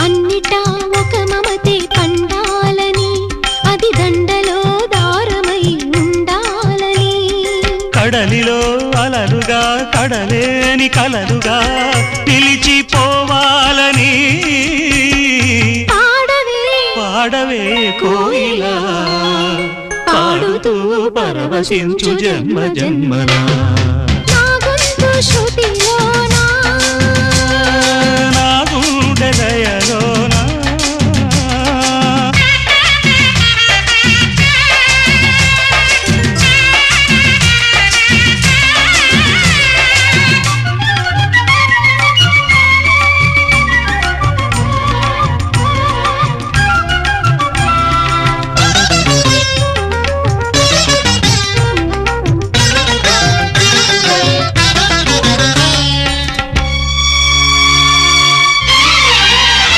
అన్నిటా ఒక మమతే పండాలని అది దండలో దారమై ఉండాలని కడలిలో అలలుగా కడలేని కలలుగా నిలిచిపోవాలని పాడవే కోయిలా పాడుతూ పరవశించు జన్మ జన్మలా నా గొంతు శృతి